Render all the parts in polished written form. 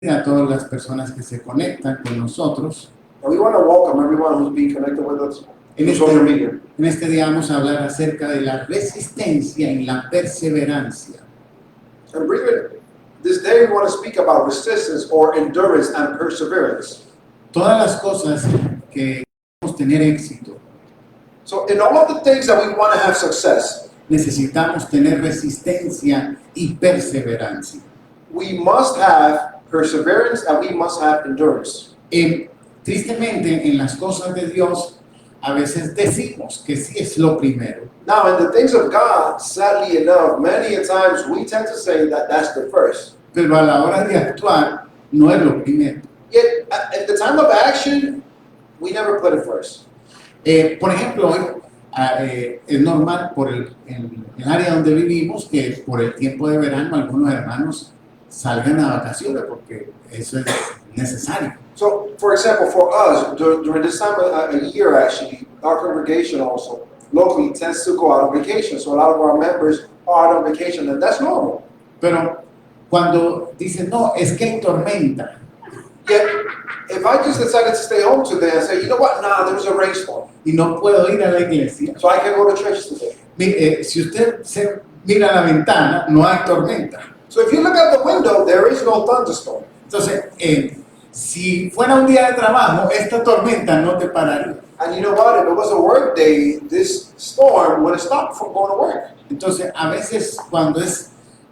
a todas las personas que se conectan con nosotros. And we want to welcome everyone who's being connected with us En through social media. este día vamos a hablar acerca de la resistencia y la perseverancia. And brethren, this day we want to speak about resistance or endurance and perseverance. Todas las cosas que queremos tener éxito, So in all of the things that we want to have success, necesitamos tener resistencia y perseverancia. we must have perseverance and we must have endurance. Tristemente, en las cosas de Dios, a veces decimos que sí es lo primero. Now, in the things of God, sadly enough, many a times we tend to say that that's the first. Pero a la hora de actuar, no es lo primero. Yet, at the time of action, we never put it first. Por ejemplo, hoy es normal en el área donde vivimos que por el tiempo de verano algunos hermanos salgan a vacaciones porque eso es necesario. So, for example, for us, during this time of a year, actually, our congregation also locally tends to go out on vacation. So a lot of our members are out on vacation, and that's normal. Pero cuando dicen, no, es que hay tormenta, Yet, if I just decided to stay home today and say, you know what, nah, there's a rainstorm, y no puedo ir a la iglesia, so I can go to church today. si usted se mira a la ventana, no hay tormenta. So if you look out the window, there is no thunderstorm. Entonces, si fuera un día de trabajo, esta tormenta no te pararía. And you know what, if it was a work day, this storm would have stopped from going to work. Entonces, a veces cuando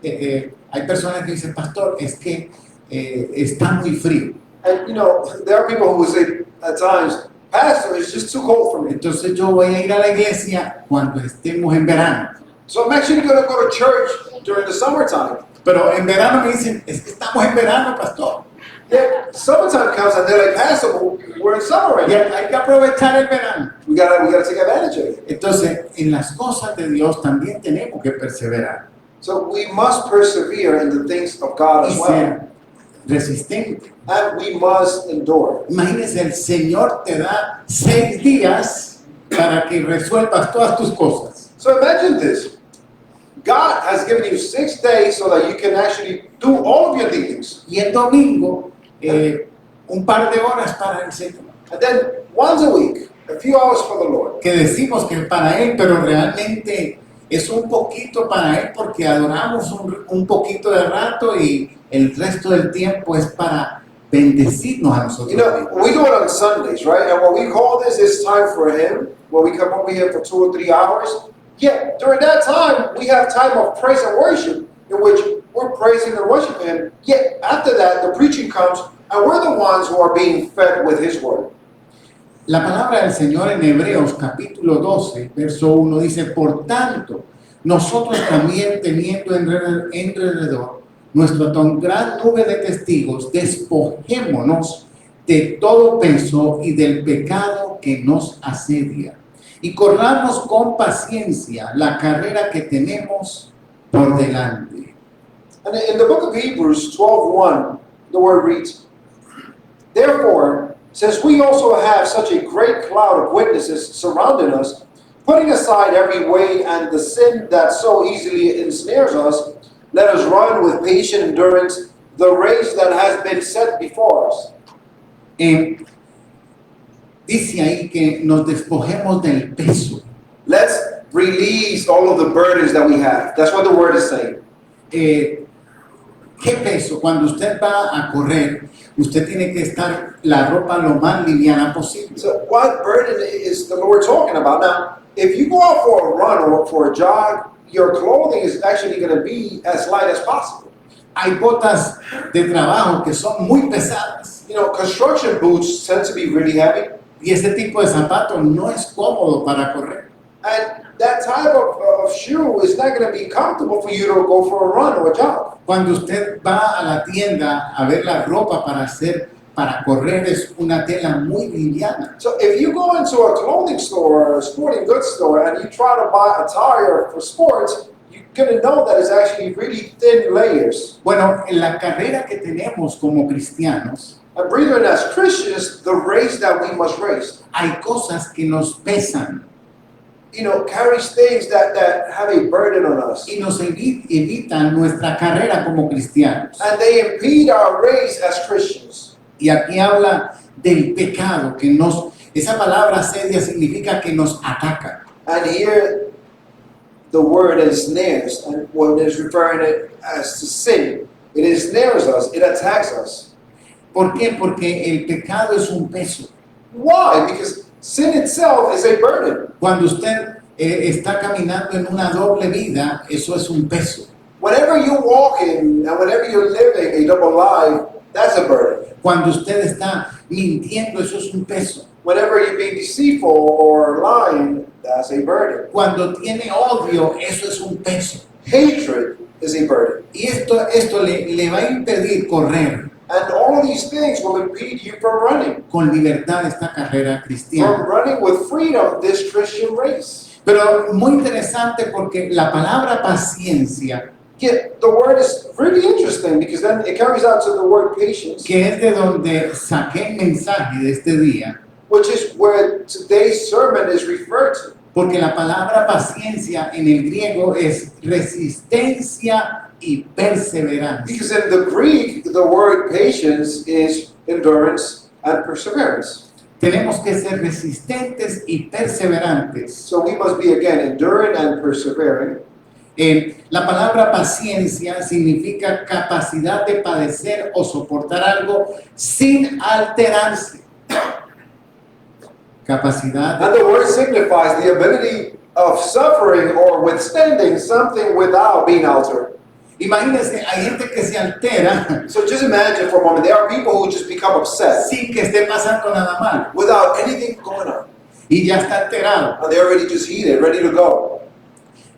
hay personas que dicen, pastor, es que está muy frío. And you know, there are people who would say at times, Pastor, it's just too cold for me. Entonces yo voy a ir a la iglesia cuando estemos en verano. So I'm actually going to go to church during the summertime. Pero en verano me dicen, es que estamos en verano, pastor. Yeah, summertime comes and they're like, Pastor, we're in summer right Y now. hay que aprovechar el verano. We gotta take advantage of it. Entonces, en las cosas de Dios también tenemos que perseverar So we must persevere in the things of God y as well. ser resistente. And we must endure. Imagínense, el Señor te da 6 días para que resuelvas todas tus cosas. So imagine this. God has given you 6 days so that you can actually do all of your dealings. Y el domingo, un par de horas para el Señor. And then once a week, a few hours for the Lord. Que decimos que es para Él, pero realmente es un poquito para Él porque adoramos un poquito de rato y el resto del tiempo es para bendecirnos a nosotros. You know, we do it on Sundays, right? And what we call this is time for Him, where we come over here for 2 or 3 hours. Yet, during that time, we have time of praise and worship in which we're praising and worshiping Him. Yet, after that, the preaching comes, and we're the ones who are being fed with His Word. La palabra del Señor en Hebreos capítulo 12, verso 1 dice, por tanto, nosotros también teniendo en alrededor nuestra tan gran nube de testigos, despojémonos de todo peso y del pecado que nos asedia y corramos con paciencia la carrera que tenemos por delante. And in the book of Hebrews 12:1, the word reads, therefore, since we also have such a great cloud of witnesses surrounding us, putting aside every weight and the sin that so easily ensnares us, let us run with patient endurance the race that has been set before us. Dice ahí que nos despojemos del peso. Let's release all of the burdens that we have. That's what the word is saying. ¿Qué peso? Cuando usted va a correr, usted tiene que estar la ropa lo más liviana posible. So what burden is the Lord talking about? Now, if you go out for a run or for a jog, your clothing is actually going to be as light as possible. Hay botas de trabajo que son muy pesadas. You know, construction boots tend to be really heavy. Y ese tipo de zapato no es cómodo para correr. And that type of shoe is not going to be comfortable for you to go for a run or a jog. Cuando usted va a la tienda a ver la ropa para correr, es una tela muy liviana. So if you go into a clothing store or a sporting goods store and you try to buy attire for sports, you're going to know that it's actually really thin layers. Bueno, en la carrera que tenemos como cristianos, And brethren, as Christians, the race that we must race, hay cosas que nos pesan. carries things that have a burden on us. y nos evitan nuestra carrera como cristianos. And they impede our race as Christians. Y aquí habla del pecado, esa palabra sedia significa que nos ataca. And here the word ensnares, and when it's referring it as to sin, it ensnares us, it attacks us. ¿Por qué? Porque el pecado es un peso. Why? Because sin itself is a burden. Cuando usted está caminando en una doble vida, eso es un peso. Whenever you're walking and whenever you're living a double life, that's a burden. Cuando usted está mintiendo, eso es un peso. Whenever you're being deceitful or lying, that's a burden. Cuando tiene odio, eso es un peso. Hatred is a burden. Y esto le va a impedir correr And all of these things will impede you from running. con libertad esta carrera cristiana. From running with freedom this Christian race. Pero muy interesante porque la palabra paciencia, Yet the word is really interesting because then it carries out to the word patience, que es de donde saqué el mensaje de este día, which is where today's sermon is referred to. porque la palabra paciencia en el griego es resistencia y perseverancia. Because in the Greek, the word patience is endurance and perseverance. Tenemos que ser resistentes y perseverantes. So we must be, again, enduring and persevering. La palabra paciencia significa capacidad de padecer o soportar algo sin alterarse. Capacidad. And the word signifies the ability of suffering or withstanding something without being altered. Imagínense, hay gente que se altera So just imagine for a moment, there are people who just become upset sin que esté pasando nada mal without anything going on. y ya está alterado. And they're already just heated, ready to go.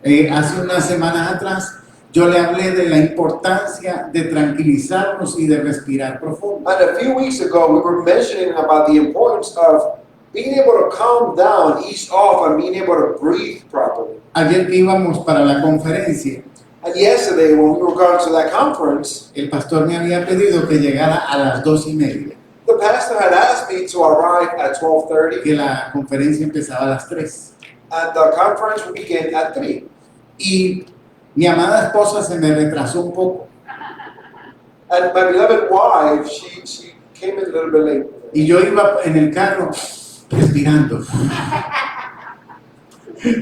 Hace unas semanas atrás yo le hablé de la importancia de tranquilizarnos y de respirar profundo. And a few weeks ago, we were mentioning about the importance of being able to calm down, ease off, and being able to breathe properly. Ayer que íbamos para la conferencia, And yesterday, when we were going to that conference, el pastor me había pedido que llegara a las 2:30, the pastor had asked me to arrive at 12:30, que la conferencia empezaba a las 3. and the conference would begin at 3. Y mi amada esposa se me retrasó un poco And my beloved wife, she came in a little bit late. y yo iba en el carro respirando.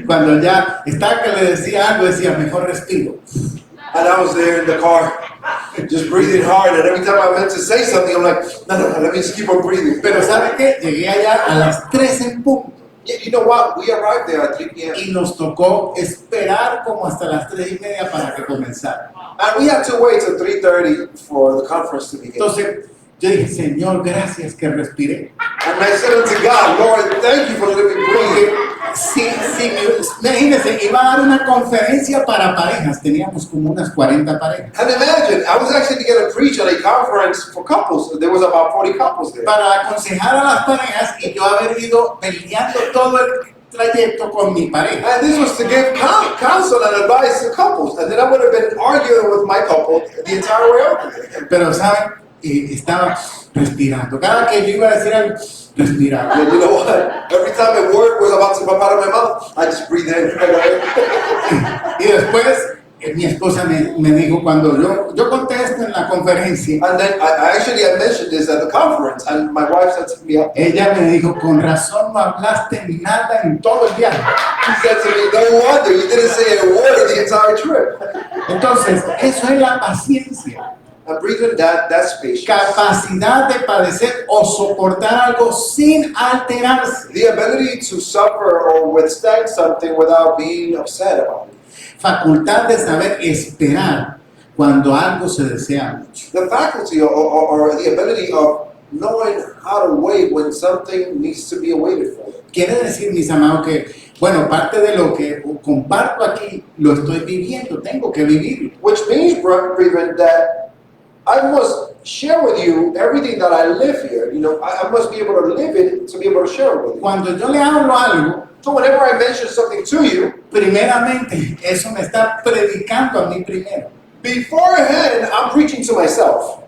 Cuando ya estaba que le decía algo, decía, mejor respiro. And I was there in the car, just breathing hard. And every time I meant to say something, I'm like, no, let me just keep on breathing. Pero ¿sabe qué? Llegué allá a las 3 en punto You know what? We arrived there at 3 p.m. y nos tocó esperar como hasta las 3:30 para que comenzara. And we had to wait till 3:30 for the conference to begin. Entonces yo dije, Señor, gracias que respiré. And I said unto God, Lord, thank you for letting me breathe. Imagínense, iba a dar una conferencia para parejas, teníamos como unas 40 parejas. And imagine, I was actually going to preach at a conference for couples. There was about 40 couples there. Para aconsejar a las parejas y yo haber ido peleando todo el trayecto con mi pareja. And this was to give counsel and advice to couples. And then I would have been arguing with my couple the entire way over there. Pero, ¿saben? Estaba respirando. Cada que yo iba a decir algo, respiraba. And you know what? Every time a word was about to come out of my mouth, I just breathe in. Y después, mi esposa me dijo, cuando yo contesto en la conferencia, And then I mentioned this at the conference, and my wife said to me, ella me dijo, con razón no hablaste nada en todo el viaje. she said to me, no wonder you didn't say a word the entire trip. Entonces, eso es la paciencia. And breathing, that's patience. Capacidad de padecer o soportar algo sin alterarse. The ability to suffer or withstand something without being upset about it. Facultad de saber esperar cuando algo se desea mucho. The faculty or the ability of knowing how to wait when something needs to be awaited for. Quiere decir, mis amados, que, bueno, parte de lo que comparto aquí lo estoy viviendo, tengo que vivirlo. Which means, Breven, that I must share with you everything that I live here. You know, I must be able to live it to be able to share it with you. Cuando yo le hablo algo, So whenever I mention something to you, primeramente, eso me está predicando a mí primero beforehand, I'm preaching to myself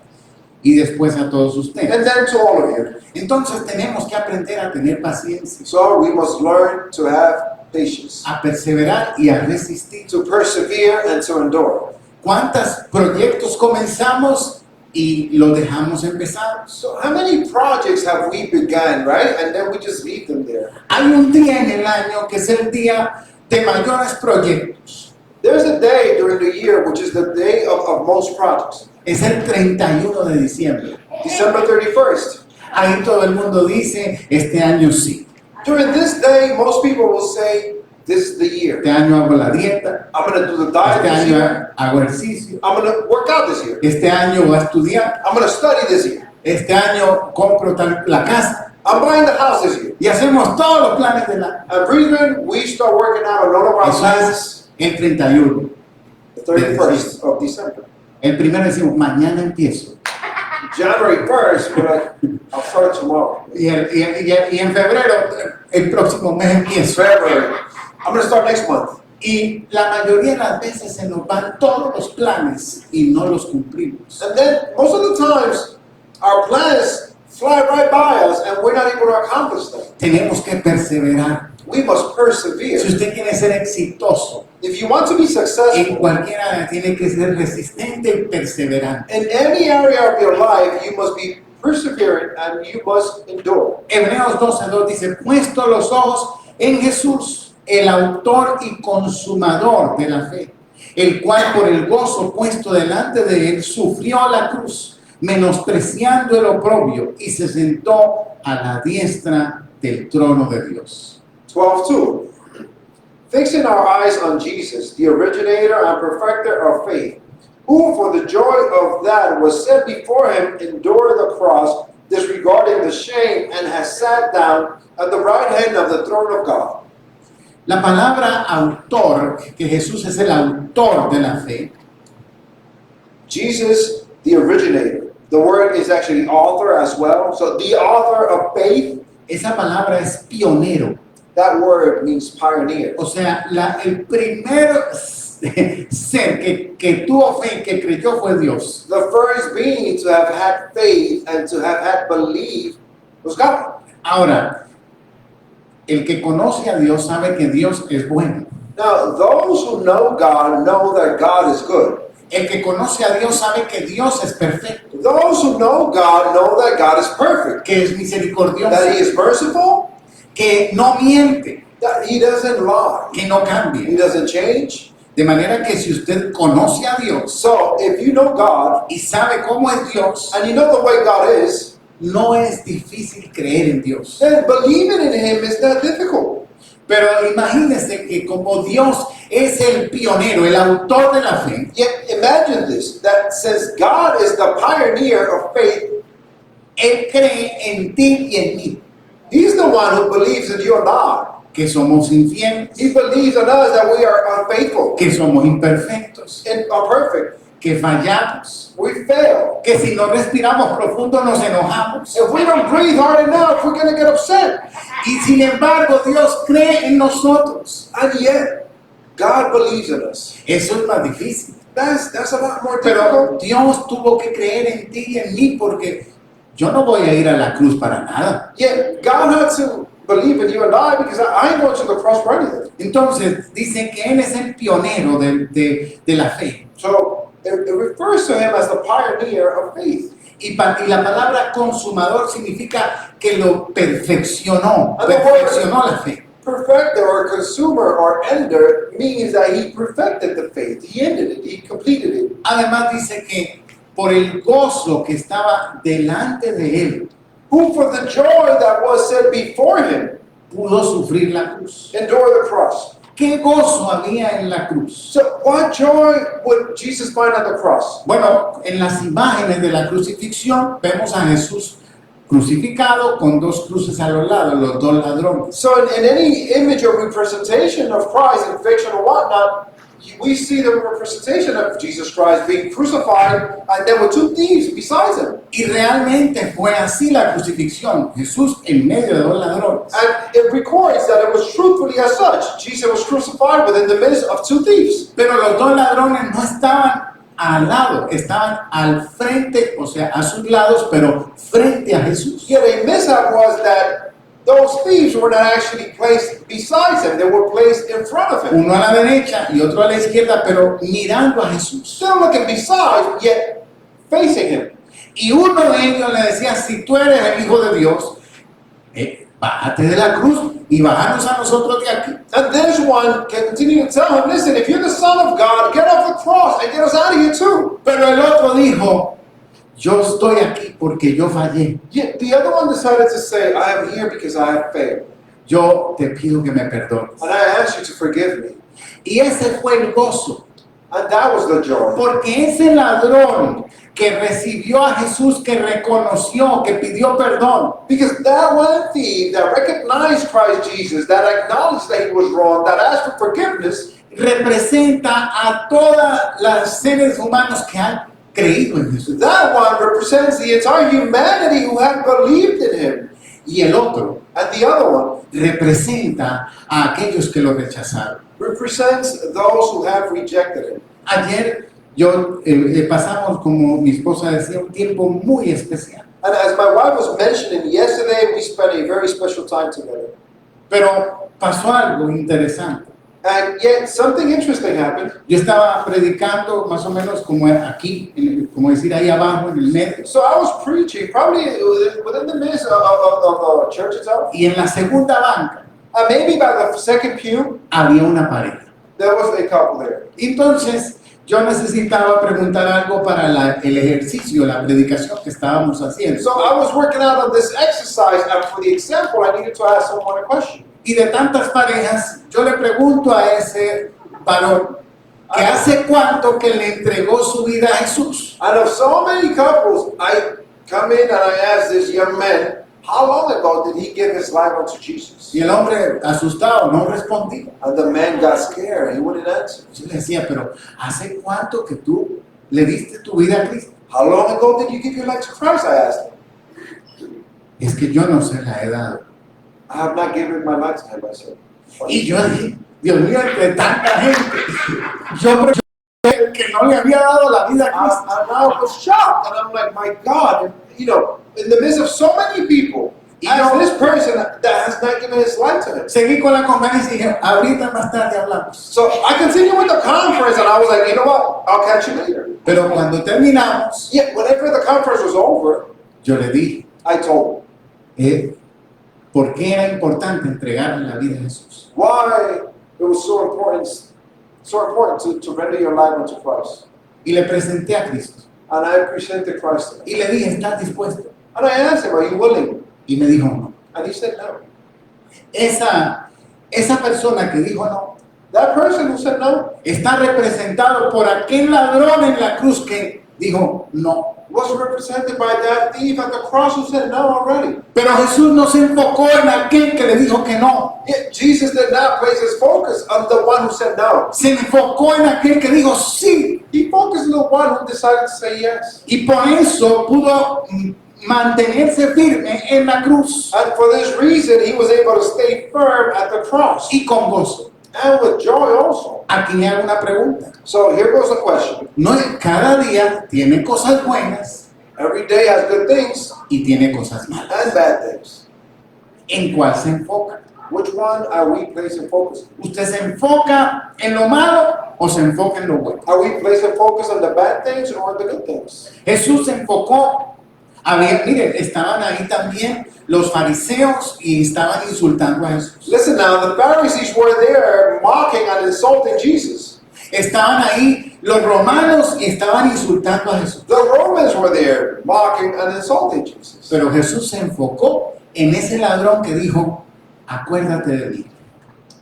y después a todos ustedes. and then to all of you. Entonces tenemos que aprender a tener paciencia. So we must learn to have patience, a perseverar y a resistir. to persevere and to endure. ¿Cuántos proyectos comenzamos y los dejamos empezados? So how many projects have we begun, right? And then we just leave them there. Hay un día en el año que es el día de mayores proyectos. There's a day during the year which is the day of most projects. Es el 31 de diciembre. December 31st. Ahí todo el mundo dice, este año sí. During this day, most people will say, this is the year. Este año hago la dieta. I'm going to do the diet Este this año year. hago ejercicio. I'm going to work out this year. Este año voy a estudiar. I'm going to study this year. Este año compro la casa. I'm buying the house this year. Y hacemos todos los planes del año. And brethren, we start working out on all of our Eso plans es el 31. the 31st of December. El primero decimos, mañana empiezo. January 1st, we're like, I'll start tomorrow. Y en febrero, el próximo mes empiezo. February, I'm going to start next month. Y la mayoría de las veces se nos van todos los planes y no los cumplimos. And then, most of the times, our plans fly right by us and we're not able to accomplish them. Tenemos que perseverar. We must persevere. Si usted quiere ser exitoso, If you want to be en successful cualquier área tiene que ser resistente y perseverante. in any area of your life, you must be persevering and you must endure. Hebreos 12:2 dice, puesto los ojos en Jesús, el autor y consumador de la fe, el cual por el gozo puesto delante de él sufrió la cruz, menospreciando el oprobio, y se sentó a la diestra del trono de Dios. 12:2. Fixing our eyes on Jesus, the originator and perfecter of faith, who for the joy of that was set before him endured the cross, disregarding the shame, and has sat down at the right hand of the throne of God. La palabra autor, que Jesús es el autor de la fe, Jesus, the originator. The word is actually author as well. So the author of faith, esa palabra es pionero. that word means pioneer. O sea, el primer ser que tuvo fe, que creyó fue Dios. The first being to have had faith and to have had belief was God. Ahora, el que conoce a Dios sabe que Dios es bueno. Now, those who know God know that God is good. El que conoce a Dios sabe que Dios es perfecto, Those who know that God is perfect, que es misericordioso, that He is merciful, que no miente, that He doesn't lie, que no He cambia. doesn't change. De manera que si usted conoce a Dios So, if you know God y sabe cómo es Dios, and you know the way God is, no es difícil creer en Dios. then believing in Him is not difficult. Pero imagínese que como Dios es el pionero, el autor de la fe, Yet, imagine this, that since God is the pioneer of faith, Él cree en ti y en mí, He's the one who believes in you and I. que somos infieles, He believes in us that we are unfaithful que somos imperfectos, and imperfect. que fallamos, We fail. que si no respiramos profundo nos enojamos. If we don't breathe hard enough, we're going to get upset. Y sin embargo Dios cree en nosotros. And yet, God believes in us. Eso es más difícil. That's a lot more Pero difficult. Dios tuvo que creer en ti y en mí porque yo no voy a ir a la cruz para nada. Yet, God had to believe in you and I because I ain't going to the cross for anything. Entonces dice que Él es el pionero de la fe. So, it refers to Him as the pioneer of faith. Y la palabra consumador significa que lo perfeccionó, Ah, no, perfeccionó la fe. Perfecter or consumer or ender means that He perfected the faith. He ended it. He completed it. Además dice que por el gozo que estaba delante de Él, Who for the joy that was set before Him pudo sufrir la cruz. endured the cross. ¿Qué gozo había en la cruz? So what joy would Jesus find at the cross? Bueno, en las imágenes de la crucifixión vemos a Jesús crucificado con dos cruces a los lados, los dos ladrones. So in any image or representation of Christ in fiction or whatnot, we see the representation of Jesus Christ being crucified and there were two thieves besides Him. Y realmente fue así la crucifixión, Jesús en medio de dos ladrones. And it records that it was truthfully as such. Jesus was crucified within the midst of two thieves. Pero los dos ladrones no estaban al lado, estaban al frente, o sea, a sus lados, pero frente a Jesús. Yet a mishap was that those thieves were not actually placed beside him, they were placed in front of him. Uno a la derecha y otro a la izquierda, pero mirando a Jesús. Still looking beside, yet facing him. Y uno de ellos le decía, si tú eres el Hijo de Dios, bájate de la cruz y bájanos a nosotros de aquí. And there's one can continue to tell him, listen, if you're the Son of God, get off the cross and get us out of here too. Pero el otro dijo, yo estoy aquí porque yo fallé. Yet the other one decided to say, I am here because I have failed. Yo te pido que me perdones. And I ask you to forgive me. Y ese fue el gozo. And that was the joy. Porque ese ladrón que recibió a Jesús, que reconoció, que pidió perdón, Because that one thief that recognized Christ Jesus, that acknowledged that he was wrong, that asked for forgiveness, representa a todos los seres humanos que han creído en Jesús. that one represents the entire humanity who had believed in him. Y el otro And the other one representa a aquellos que lo rechazaron. represents those who have rejected him. Ayer pasamos, como mi esposa decía, un tiempo muy especial. And as my wife was mentioning, yesterday we spent a very special time together. Pero pasó algo interesante. And yet something interesting happened. Yo estaba predicando más o menos como aquí, como decir ahí abajo en el medio. So I was preaching, probably within the midst of the church itself. Y en la segunda banca Maybe by the second pew, había una pareja. there was a couple there. Entonces yo necesitaba preguntar algo para el ejercicio, la predicación que estábamos haciendo. So I was working out on this exercise, and for the example, I needed to ask someone a question. Y de tantas parejas, yo le pregunto a ese varón que hace cuánto que le entregó su vida a Jesús. Out of so many couples, I come in and I ask this young man, how long ago did he give his life unto Jesus? Y el hombre asustado no respondía. And the man got scared. He wouldn't answer. Yo le decía, pero ¿hace cuánto que tú le diste tu vida a Cristo? How long ago did you give your life to Christ? I asked him. Es que yo no sé la edad. I have not given my life to him, I said. Y yo dije, Dios mío, entre tanta gente, yo creo que no le había dado la vida a Cristo. And I was shocked, and I'm like, my God, and, in the midst of so many people, as this person that has not given his life to him. Seguí con la conferencia y dije, ahorita más tarde hablamos. So I continued with the conference, and I was like, you know what? I'll catch you later. Pero cuando terminamos, Yet, whenever the conference was over, yo le dije, I told him ¿por qué era importante entregarle la vida a Jesús? why it was so important to render your life unto Christ. Y le presenté a Cristo. And I presented Christ to him. Y le dije, ¿estás dispuesto? And I asked him, are you willing? Y me dijo, no. And he said no. Esa persona que dijo no, That person who said no está representado por aquel ladrón en la cruz que dijo no. was represented by that thief at the cross who said no already. Pero Jesús no se enfocó en aquel que le dijo que no. Yet Jesus did not place his focus on the one who said no. Se enfocó en aquel que dijo sí. He focused on the one who decided to say yes. Y por eso pudo mantenerse firme en la cruz. And for this reason, he was able to stay firm at the cross. Y con gozo. And with joy also. Aquí me hago una pregunta. So here goes the question. No, cada día tiene cosas buenas Every day has good things y tiene cosas malas. and bad things. ¿En cuál se enfoca? Which one are we placing focus on? ¿Usted se enfoca en lo malo o se enfoca en lo bueno? Are we placing focus on the bad things or the good things? Jesús se enfocó. Miren, estaban ahí también los fariseos y estaban insultando a Jesús. Listen now, the Pharisees were there mocking and insulting Jesus. Estaban ahí los romanos y estaban insultando a Jesús. The Romans were there mocking and insulting Jesus. Pero Jesús se enfocó en ese ladrón que dijo, acuérdate de mí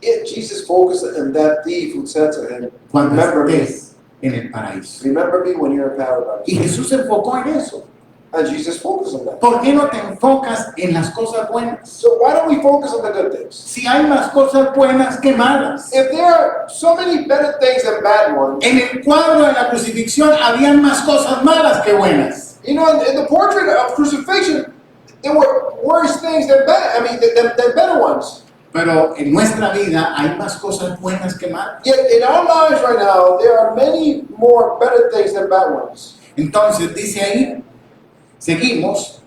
Yet Jesus focused on that thief who said to him, cuando remember me. estés en el paraíso. Remember me when you're in paradise. Y Jesús se enfocó en eso. And Jesus focused on that. ¿Por qué no te enfocas en las cosas buenas? So why don't we focus on the good things? Si hay más cosas buenas que malas. If there are so many better things than bad ones, En el cuadro de la crucifixión habían más cosas malas que buenas. in the portrait of crucifixion, there were worse things than than better ones. Pero en nuestra vida hay más cosas buenas que malas. Yet in our lives right now, there are many more better things than bad ones. Entonces dice ahí, seguimos,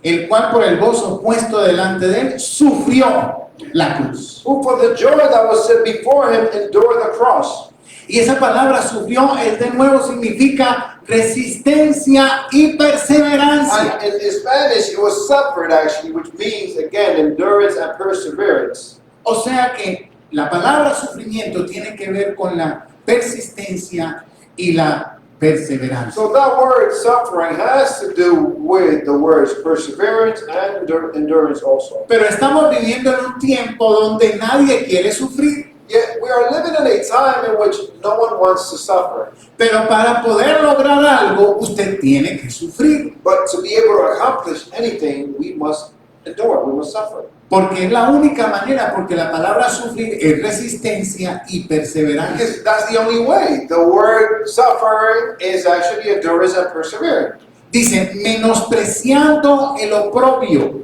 el cual por el gozo puesto delante de él sufrió la cruz. who for the joy that was set before him endured the cross. Y esa palabra sufrió, es de nuevo significa resistencia y perseverancia. And in Spanish, it was suffered actually, which means again endurance and perseverance. O sea que la palabra sufrimiento tiene que ver con la persistencia y la perseverancia. So that word suffering has to do with the words perseverance and endurance also. Pero estamos viviendo en un tiempo donde nadie quiere sufrir. Yet we are living in a time in which no one wants to suffer. Pero para poder lograr algo, usted tiene que sufrir. But to be able to accomplish anything, we must endure, we must suffer. Porque es la única manera, porque la palabra sufrir es resistencia y perseverancia. Because that's the only way. The word suffering is actually endurance and perseverance. Dice, menospreciando el oprobio.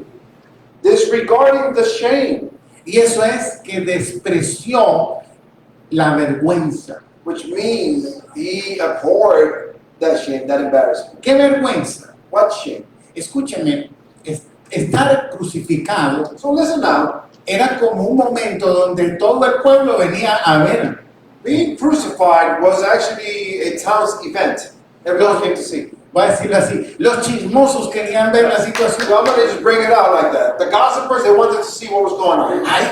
Disregarding the shame, Y eso es que despreció la vergüenza. which means he abhorred that shame, that embarrassment. ¿Qué vergüenza? What shame? Escúcheme, estar crucificado So listen now. era como un momento donde todo el pueblo venía a ver. Being crucified was actually a town's event. Everyone came to see. Voy a decirlo así, los chismosos querían ver la situación. So I'm going to just bring it out like that. The gossipers, they wanted to see what was going on. Ay,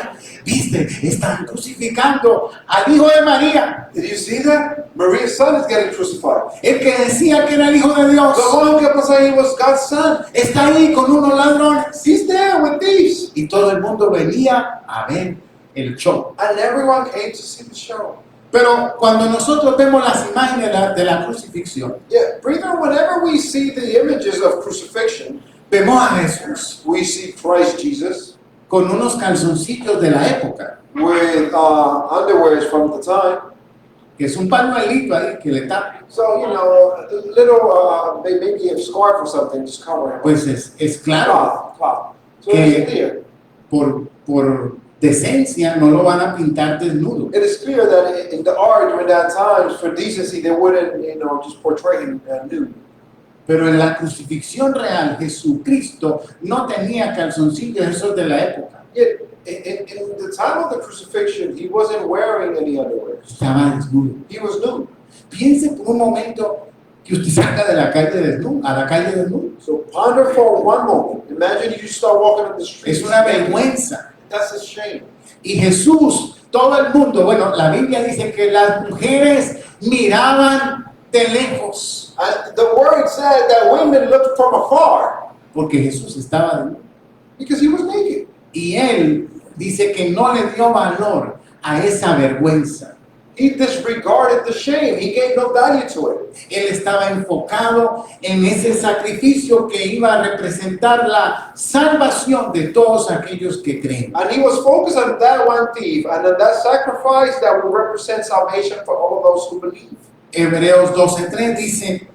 viste, están crucificando al hijo de María, Did you see that? Maria's son is getting crucified. el que decía que era el hijo de Dios. The one who kept on saying he was God's son. Está ahí con unos ladrones. He's there with thieves. Y todo el mundo venía a ver el show. And everyone came to see the show. Pero cuando nosotros vemos las imágenes de la crucifixión, Yeah, brethren, whenever we see the images of crucifixion, vemos a Jesús we see Christ Jesus con unos calzoncillos de la época, with underwears from the time. que es un pañuelito ahí que le tapa. So, you know, a little, maybe a scarf or something, just cover it. Pues es claro, Cloth. So Que- it's clear. por decencia no lo van a pintar desnudo. It is clear that in the art during that time, for decency, they wouldn't, just portray him nude. Pero en la crucifixión real, Jesucristo no tenía calzoncillos esos de la época. Yet, in the time of the crucifixion, he wasn't wearing any underwear. Estaba desnudo. He was nude. Piense por un momento que usted salga de la calle desnudo, a la calle desnudo. So ponder for one moment. Imagine you start walking up the street. Es una vergüenza. That's a shame. Y Jesús, todo el mundo, bueno, la Biblia dice que las mujeres miraban de lejos, And the word said that women looked from afar porque Jesús estaba desnudo. because he was naked. Y él dice que no le dio valor a esa vergüenza. He disregarded the shame. He gave no value to it. Él estaba enfocado en ese sacrificio que iba a representar la salvación de todos aquellos que creen. And he was focused on that one thief and on that sacrifice that will represent salvation for all of those who believe. Hebreos 12:3 dice,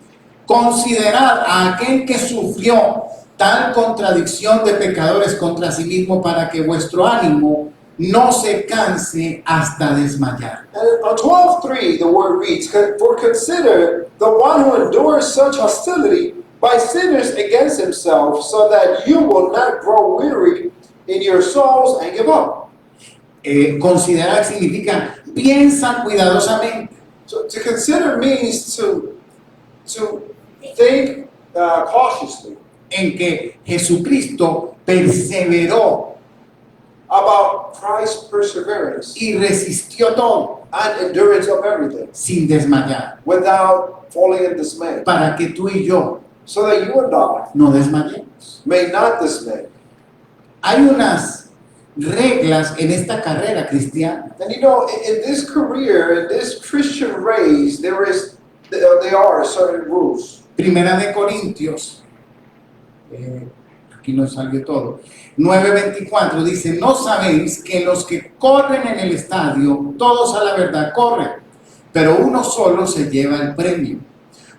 considerad a aquel que sufrió tal contradicción de pecadores contra sí mismo para que vuestro ánimo no se canse hasta desmayar. And on 12:3, the word reads, for consider the one who endures such hostility by sinners against himself, so that you will not grow weary in your souls and give up. Considerar significa piensa cuidadosamente. So to consider means to think cautiously En que Jesucristo perseveró about Christ's perseverance y resistió todo and endurance of everything sin desmayar, without falling in dismay, para que tú y yo so that you and I no desmayemos. may not dismay. Hay unas reglas en esta carrera cristiana. And in this career, in this Christian race, there are certain rules. Primera de Corintios, aquí no salió todo, 9:24 dice, no sabéis que los que corren en el estadio, todos a la verdad corren, pero uno solo se lleva el premio.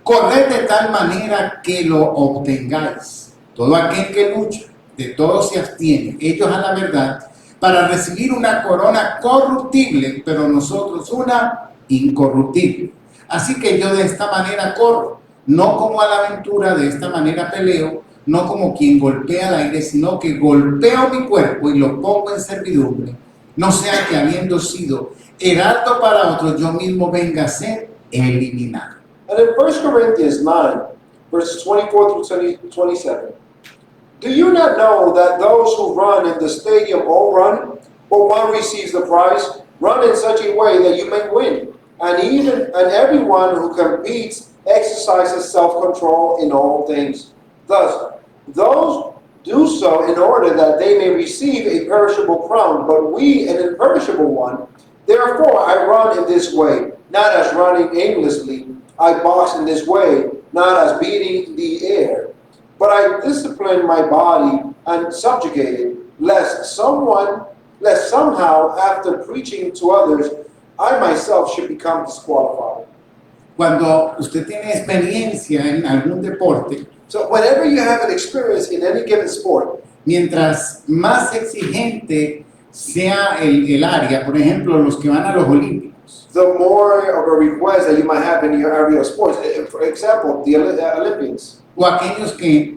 Corred de tal manera que lo obtengáis. Todo aquel que lucha, de todo se abstiene, ellos a la verdad, para recibir una corona corruptible, pero nosotros una incorruptible. Así que yo de esta manera corro, no como a la aventura, de esta manera peleo, no como quien golpea al aire, sino que golpeo mi cuerpo y lo pongo en servidumbre, no sea que habiendo sido heraldo para otros, yo mismo venga a ser eliminado. And in 1 Corinthians 9, verses 24 through 27, do you not know that those who run in the stadium all run, but one receives the prize? Run in such a way that you may win. And everyone who competes exercises self-control in all things. Thus, those do so in order that they may receive a perishable crown, but we an imperishable one. Therefore I run in this way, not as running aimlessly. I box in this way, not as beating the air. But I discipline my body and subjugate it, lest somehow, after preaching to others, I myself should become disqualified. Cuando usted tiene experiencia en algún deporte, So whenever you have an experience in any given sport, mientras más exigente sea el área, por ejemplo, los que van a los Olímpicos, the more of a request that you might have in your area of sports. For example, the Olympics, o aquellos que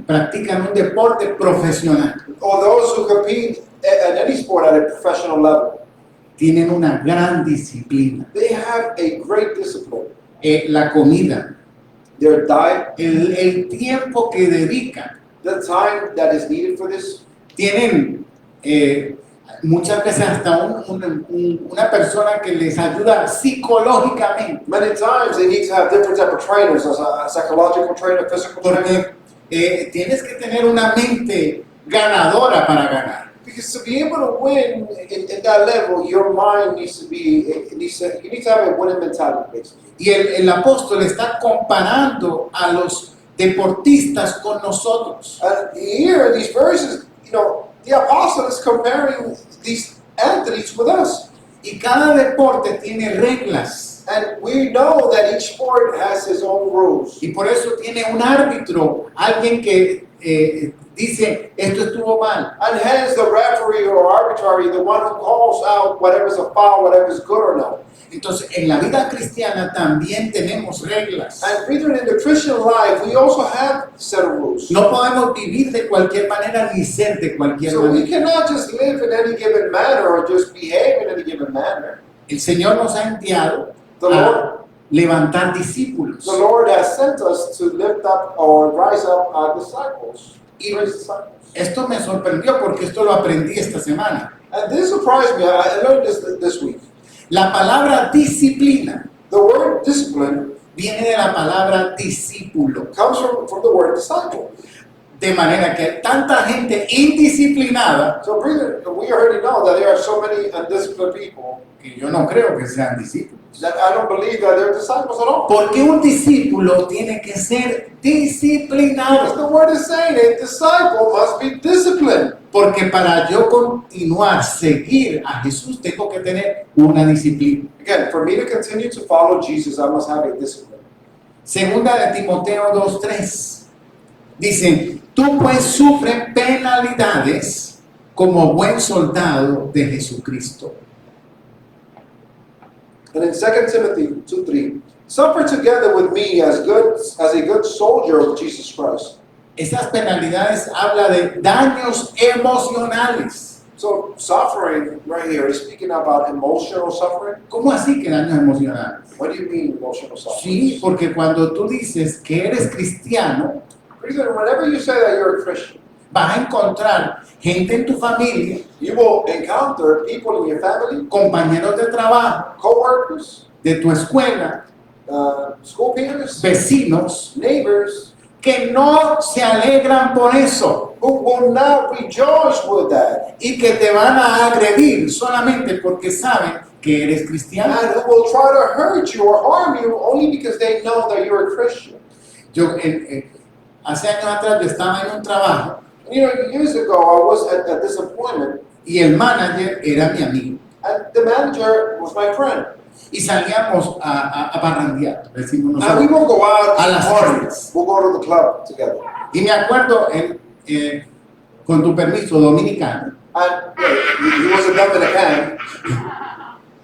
practican un deporte profesional, or those who compete at any sport at a professional level, tienen una gran disciplina. they have a great discipline. La comida, Their diet, el tiempo que dedican, the time that is needed for this. tienen muchas veces hasta una persona que les ayuda psicológicamente, Many times they need to have different type of trainers, as a psychological trainer, physical trainer, porque tienes que tener una mente ganadora para ganar. because to be able to win in that level, your mind needs to be, you need to have a winning mentality, basically. Y el apóstol está comparando a los deportistas con nosotros. And here in these verses, the apostle is comparing these entities with us. Y cada deporte tiene reglas. And we know that each sport has its own rules. Y por eso tiene un árbitro, alguien que dice, esto estuvo mal. And hence the referee or arbitrary, the one who calls out whatever is a foul, whatever is good or not. Entonces, en la vida cristiana también tenemos reglas. And brethren, in the Christian life, we also have set of rules. No podemos vivir de cualquier manera ni ser de cualquier So we manera. cannot just live in any given manner or just behave in any given manner. El Señor nos ha enviado The a Lord, levantar discípulos. the Lord has sent us to lift up or rise up our disciples. Raise disciples. Esto me sorprendió porque esto lo aprendí esta semana. And this surprised me. I learned this week. La palabra disciplina The word discipline viene de la palabra discípulo. comes from the word disciple. De manera que hay tanta gente indisciplinada So, brethren, we already know that there are so many undisciplined people que yo no creo que sean discípulos. that I don't believe that they're disciples at all. Porque un discípulo tiene que ser As disciplinado. the word is saying, a disciple must be disciplined. Porque para yo continuar, seguir a Jesús, tengo que tener una disciplina. Again, for me to continue to follow Jesus, I must have a discipline. Segunda de Timoteo 2:3. Dice, tú pues sufres penalidades como buen soldado de Jesucristo. And in 2 Timothy 2:3, suffer together with me as a good soldier of Jesus Christ. Esas penalidades habla de daños emocionales. So suffering right here is speaking about emotional suffering. ¿Cómo así que daños emocionales? What do you mean emotional suffering? Sí, porque cuando tú dices que eres cristiano, Reason, whenever you say that you're a Christian, vas a encontrar gente en tu familia, you will encounter people in your family, compañeros de trabajo, co-workers, de tu escuela, school peers, vecinos, neighbors, que no se alegran por eso who will not rejoice with that, y que te van a agredir solamente porque saben que eres cristiano. and who will try to hurt you or harm you only because they know that you're a Christian. Yo hace años atrás yo estaba en un trabajo Years ago, I was at this employment, y el manager era mi amigo and the manager was my friend. y salíamos a parrandear, decimos And we nosotros. will go out A and las party. fiestas. We'll go to the club together. Y me acuerdo, con tu permiso, dominicano, And he was a Dominican.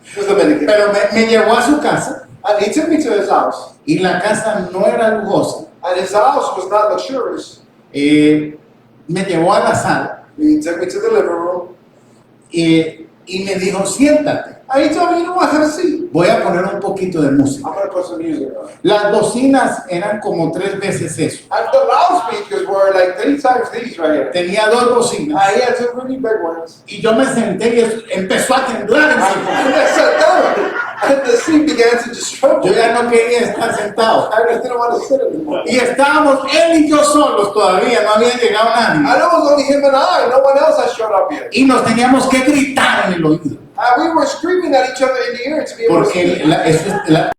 He was Dominican. pero me llevó a su casa And he took me to his house. y la casa no era lujosa, And his house was not luxurious. me llevó a la sala He took me to the living room. y me dijo, siéntate, And he told me, you know what, have a seat. voy a poner un poquito de música. I'm going to put some music on. Las bocinas eran como 3 veces eso. And the loudspeakers were like 3 times these right here. Tenía 2 bocinas And he had 2 really big ones. y yo me senté y empezó a temblar encima. And I sat down. And the seat began to just tremble. Yo ya no quería estar sentado. I just didn't want to sit anymore. Y estábamos él y yo solos todavía, no había llegado And nadie. it was only him and I. No one else had showed up yet. Y nos teníamos que gritar en el oído. And we were screaming at each other in the ear to be able to Porque speak. la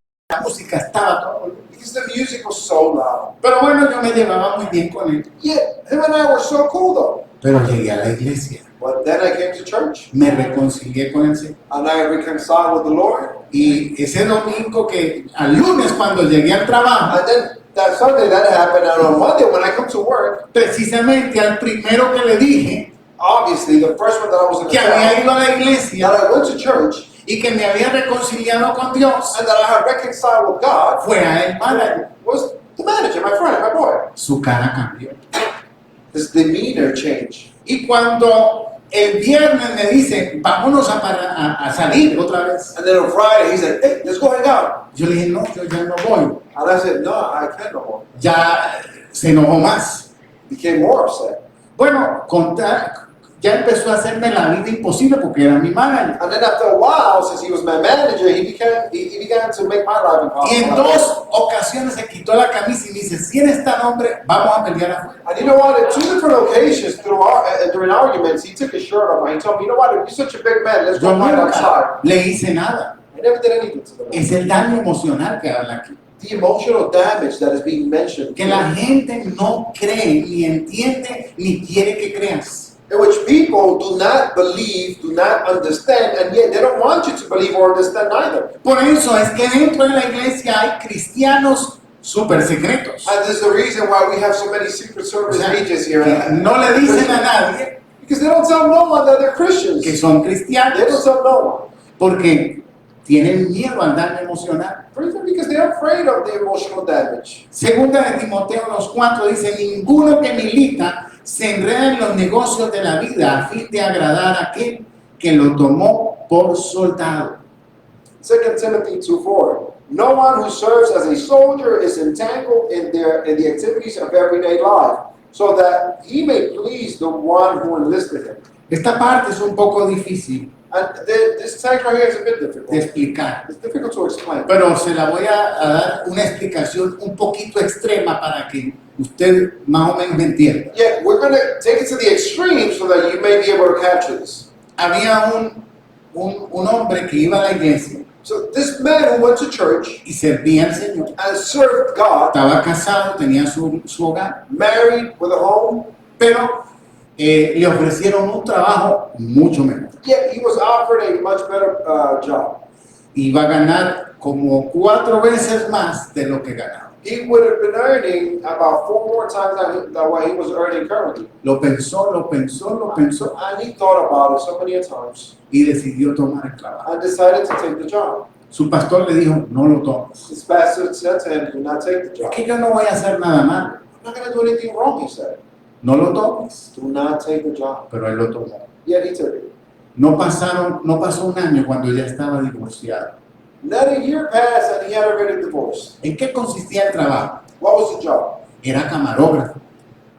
música estaba todo. Because the music was so loud. Pero bueno, yo me llevaba muy bien con él. Yet, him and I were so cool though. Pero llegué a la iglesia, But then I came to church. me reconcilié con el Señor. And I reconciled with the Lord. Y ese domingo al lunes cuando llegué al trabajo, And then that Sunday that happened. And on Monday when I come to work, precisamente al primero que le dije obviously the first one that I was in the que había town, ido a la iglesia that I went to church y que me había reconciliado con Dios, and that I had reconciled with God fue a él manager. was the manager, my friend, my boy. Su cara cambió. His demeanor changed. Y cuando el viernes me dice, vámonos a salir otra vez, And then on Friday he said, hey, let's go hang out. yo le dije, no, yo ya no voy. And I said, no, I can't no more. Ya se enojó más. Became more upset. Bueno, ya empezó a hacerme la vida imposible porque era mi manager. And then after a while, since he was my manager, he began to make my life Y en impossible. 2 ocasiones se quitó la camisa y me dice, si eres tan hombre, vamos a pelear afuera. And you know what? At 2 different occasions during arguments, he took his shirt off and he told me, you know what? If you're such a big man, let's Yo go fight outside. nunca le hice nada. I never did anything to them. Es el daño emocional que habla aquí. The emotional damage that is being mentioned, Que la gente no cree, ni entiende, ni quiere que creas. in which people do not believe, do not understand, and yet they don't want you to believe or understand either. Por eso es que dentro de la iglesia hay cristianos súper secretos. And this is the reason why we have so many secret O service sea, agents here. que no le dicen a nadie Because they don't tell no one that they're Christians. que son They don't cristianos tell no one. porque tienen miedo al daño emocional. Reason because they're afraid of the emotional damage. Segunda de Timoteo 2:4 dice, ninguno que milita se enreda en los negocios de la vida a fin de agradar a aquel que lo tomó por soldado. 2 Timothy 2:4. No one who serves as a soldier is entangled in the activities of everyday life, so that he may please the one who enlisted him. Esta parte es un poco difícil And this text right here is a bit de difficult. explicar, It's difficult to explain. pero se la voy a dar una explicación un poquito extrema para que usted más o menos me entienda. Yeah, we're going to take it to the extreme so that you may be able to capture this. Había un hombre que iba a la iglesia So this man who went to church y servía al Señor. and served God, Estaba casado, tenía su hogar, married with a home, pero le ofrecieron un trabajo mucho mejor. yet he was offered a much better job. Iba a ganar como 4 veces más de lo que ganaba. He would have been earning about 4 more times than what he was earning currently. Lo pensó And he thought about it so many times y decidió tomar el trabajo. and decided to take the job. Su pastor le dijo, no lo tomes. His pastor said to him, do not take the Es job. que yo no voy a hacer nada malo. I'm not going to do anything wrong, he said. No lo tomes. Do not take the job. Pero él lo tomó. Yet he took it. No pasó un año cuando ya estaba divorciado. Not a year passed and he had already divorced. ¿En qué consistía el trabajo? What was the job? Era camarógrafo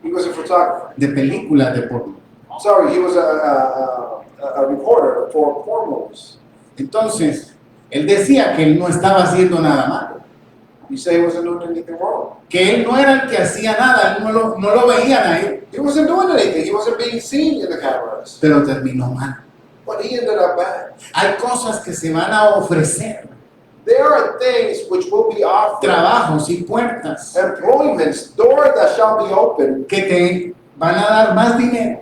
He was a photographer. de películas de porno. Sorry, he was a reporter for porn movies. Entonces, él decía que él no estaba haciendo nada malo, You say he wasn't doing anything wrong. que él no era el que hacía nada, él no lo veían a él, He wasn't doing anything. He wasn't being seen in the cameras. pero terminó mal. But he ended up bad. Hay cosas que se van a ofrecer, There are things which will be offered. trabajos y puertas Employments, doors that shall be opened. que te van a dar más dinero,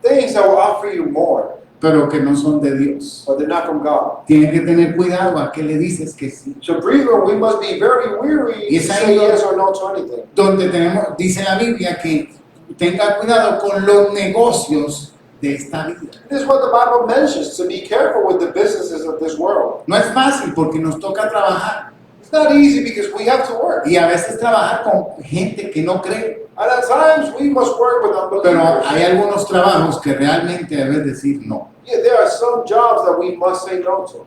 Things that will offer you more. pero que no son de Dios. But they're not from God. Tienes que tener cuidado a qué le dices que sí. So, believer, we must be very weary to Yes, I say know. yes or no to anything. Donde dice la Biblia que tenga cuidado con los negocios de esta vida. This is what the Bible mentions, to be careful with the businesses of this world. No es fácil porque nos toca trabajar It's not easy because we have to work. y a veces trabajar con gente que no cree. And at times we must work with Pero unbelievers. hay algunos trabajos que realmente debes decir no. Yeah, there are some jobs that we must say no to.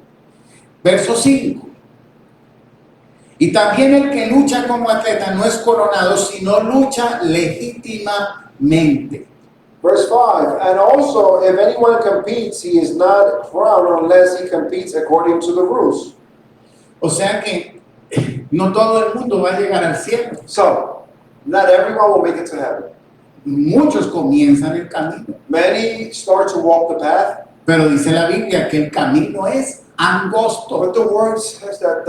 Verso 5. Y también el que lucha como atleta no es coronado, sino lucha legítimamente. Verse 5, and also if anyone competes, he is not crowned unless he competes according to the rules. O sea que no todo el mundo va a llegar al cielo. So, not everyone will make it to heaven. Muchos comienzan el camino. Many start to walk the path, Pero dice la Biblia que el camino es angosto. but the word says that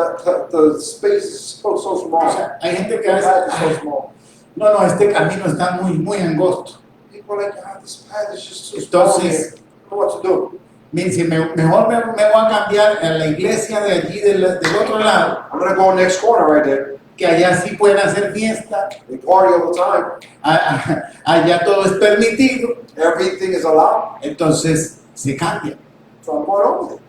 the space is so O small. sea, hay gente que The a path veces, is so "Ay, small. no, este camino está muy angosto. People are like, this path is just too small. Entonces, I don't know what to do. me dice, mejor me voy a cambiar a la iglesia de allí, del otro lado, I'm going to go next corner right there. que allá sí pueden hacer fiesta, They party all the time. allá todo es permitido, Everything is allowed. entonces se cambia. So I'm going over there.